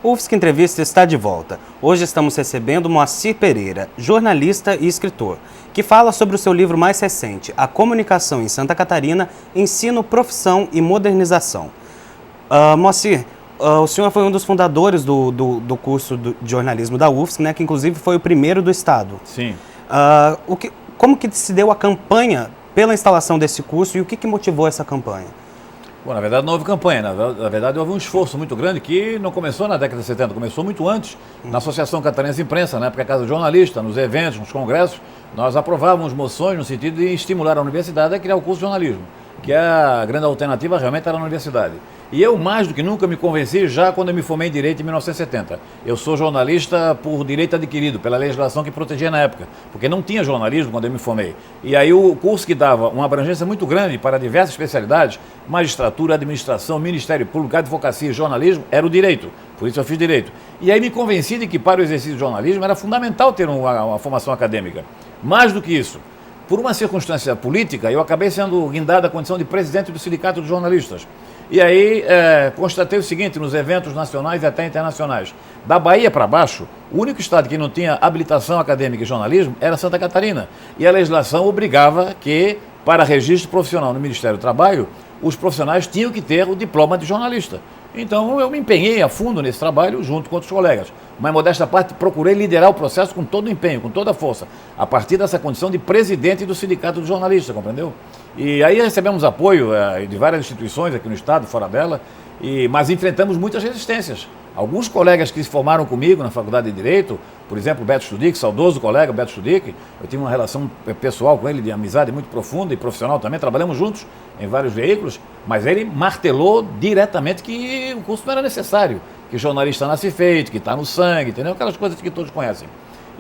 O UFSC Entrevista está de volta. Hoje estamos recebendo Moacir Pereira, jornalista e escritor, que fala sobre o seu livro mais recente, A Comunicação em Santa Catarina, Ensino, Profissão e Modernização. Moacir, o senhor foi um dos fundadores do curso de jornalismo da UFSC, né, que inclusive foi o primeiro do estado. Sim. Como que se deu a campanha pela instalação desse curso e o que motivou essa campanha? Bom, na verdade não houve campanha, na verdade houve um esforço muito grande que não começou na década de 70, começou muito antes, na Associação Catarinense de Imprensa, na época Casa do Jornalista, nos eventos, nos congressos, nós aprovávamos moções no sentido de estimular a universidade a criar o curso de jornalismo, que a grande alternativa realmente era na universidade. E eu, mais do que nunca, me convenci já quando eu me formei em Direito em 1970. Eu sou jornalista por direito adquirido, pela legislação que protegia na época, porque não tinha jornalismo quando eu me formei. E aí o curso que dava uma abrangência muito grande para diversas especialidades, magistratura, administração, Ministério Público, advocacia e jornalismo, era o direito. Por isso eu fiz direito. E aí me convenci de que para o exercício de jornalismo era fundamental ter uma formação acadêmica. Mais do que isso, por uma circunstância política, eu acabei sendo guindado à condição de presidente do Sindicato de Jornalistas. E aí constatei o seguinte, nos eventos nacionais e até internacionais, da Bahia para baixo, o único estado que não tinha habilitação acadêmica em jornalismo era Santa Catarina. E a legislação obrigava que, para registro profissional no Ministério do Trabalho, os profissionais tinham que ter o diploma de jornalista. Então eu me empenhei a fundo nesse trabalho junto com outros colegas. Mas, modesta parte, procurei liderar o processo com todo o empenho, com toda a força, a partir dessa condição de presidente do Sindicato de Jornalistas, compreendeu? E aí recebemos apoio de várias instituições aqui no estado, fora dela, mas enfrentamos muitas resistências. Alguns colegas que se formaram comigo na Faculdade de Direito, por exemplo, Beto Studic, saudoso colega Beto Studic, eu tive uma relação pessoal com ele de amizade muito profunda e profissional também, trabalhamos juntos em vários veículos, mas ele martelou diretamente que o curso não era necessário, que jornalista nasce feito, que está no sangue, entendeu? Aquelas coisas que todos conhecem.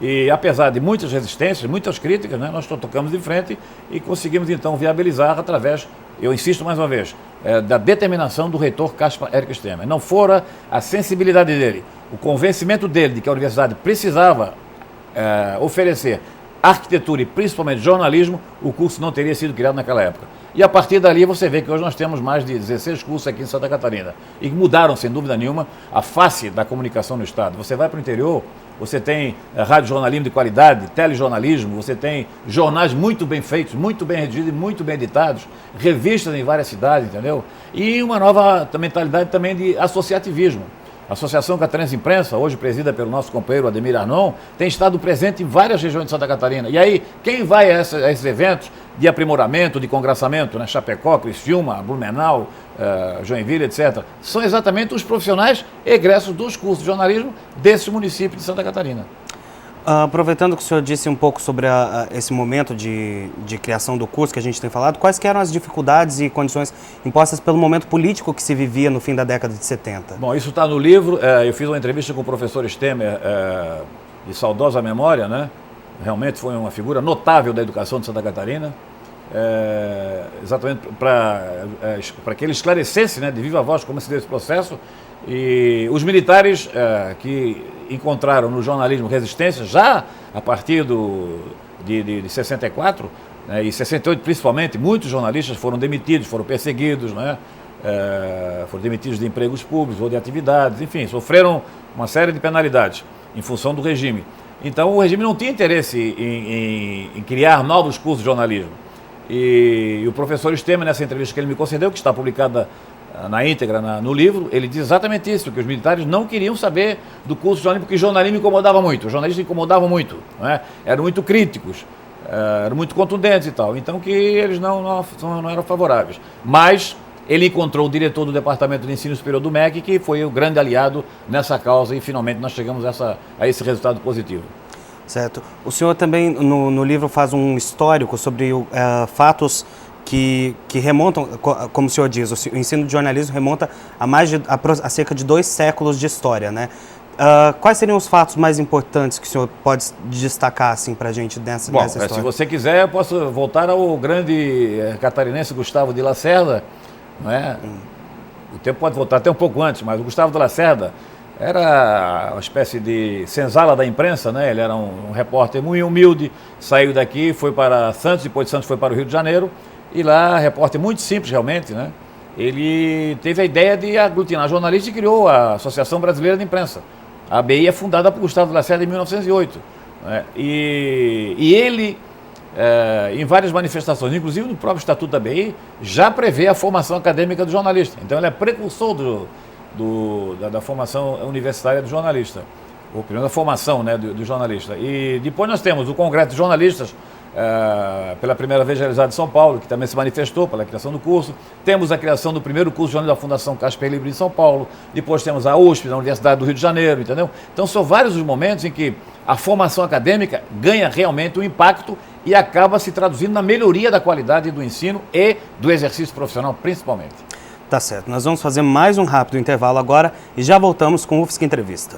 E apesar de muitas resistências, muitas críticas, né, nós tocamos de frente e conseguimos então viabilizar através, eu insisto mais uma vez, da determinação do reitor Caspar Eric Stemmer. Não fora a sensibilidade dele, o convencimento dele de que a universidade precisava oferecer arquitetura e principalmente jornalismo, o curso não teria sido criado naquela época. E a partir dali você vê que hoje nós temos mais de 16 cursos aqui em Santa Catarina e que mudaram, sem dúvida nenhuma, a face da comunicação no estado. Você vai para o interior, você tem radiojornalismo de qualidade, telejornalismo, você tem jornais muito bem feitos, muito bem redigidos e muito bem editados, revistas em várias cidades, entendeu? E uma nova mentalidade também de associativismo. A Associação Catarinense de Imprensa, hoje presidida pelo nosso companheiro Ademir Arnon, tem estado presente em várias regiões de Santa Catarina. E aí, quem vai a esses eventos de aprimoramento, de congraçamento, né? Chapecó, Criciúma, Blumenau, Joinville, etc., são exatamente os profissionais egressos dos cursos de jornalismo desse município de Santa Catarina. Aproveitando que o senhor disse um pouco sobre esse momento de criação do curso que a gente tem falado, quais que eram as dificuldades e condições impostas pelo momento político que se vivia no fim da década de 70? Bom, isso está no livro. Eu fiz uma entrevista com o professor Stemmer, de saudosa memória, né? Realmente foi uma figura notável da educação de Santa Catarina, exatamente para que ele esclarecesse, né, de viva voz como se deu esse processo. E os militares que encontraram no jornalismo resistência já a partir de 64, né, e 68 principalmente, muitos jornalistas foram demitidos, foram perseguidos, né, foram demitidos de empregos públicos ou de atividades, enfim, sofreram uma série de penalidades em função do regime. Então o regime não tinha interesse em criar novos cursos de jornalismo. E o professor Stemmer, nessa entrevista que ele me concedeu, que está publicada na íntegra no livro, ele diz exatamente isso, que os militares não queriam saber do curso de jornalismo, porque o jornalismo incomodava muito, os jornalistas incomodavam muito, não é? Eram muito críticos, eram muito contundentes e tal, então que eles não eram favoráveis. Mas ele encontrou o diretor do Departamento de Ensino Superior do MEC, que foi o grande aliado nessa causa, e finalmente nós chegamos a esse resultado positivo. Certo. O senhor também, no livro, faz um histórico sobre fatos que remontam, como o senhor diz, o ensino de jornalismo remonta a cerca de 2 séculos de história, né? Quais seriam os fatos mais importantes que o senhor pode destacar assim, para a gente nessa história? Se você quiser, eu posso voltar ao grande catarinense Gustavo de Lacerda, não é? O tempo pode voltar até um pouco antes, mas o Gustavo de Lacerda era uma espécie de senzala da imprensa, né? Ele era um repórter muito humilde, saiu daqui, foi para Santos, depois de Santos foi para o Rio de Janeiro, e lá, repórter muito simples realmente, né? ele teve a ideia de aglutinar jornalistas e criou a Associação Brasileira de Imprensa. A ABI é fundada por Gustavo Lacerda em 1908. Né? E ele, em várias manifestações, inclusive no próprio Estatuto da ABI, já prevê a formação acadêmica do jornalista. Então ele é precursor da formação universitária do jornalista, ou primeiro da formação, né, do jornalista. E depois nós temos o Congresso de Jornalistas, pela primeira vez realizado em São Paulo, que também se manifestou pela criação do curso. Temos a criação do primeiro curso de jornalismo da Fundação Casper Libro em São Paulo. Depois temos a USP, da Universidade do Rio de Janeiro, entendeu? Então são vários os momentos em que a formação acadêmica ganha realmente um impacto e acaba se traduzindo na melhoria da qualidade do ensino e do exercício profissional, principalmente. Tá certo, nós vamos fazer mais um rápido intervalo agora e já voltamos com o UFSC Entrevista.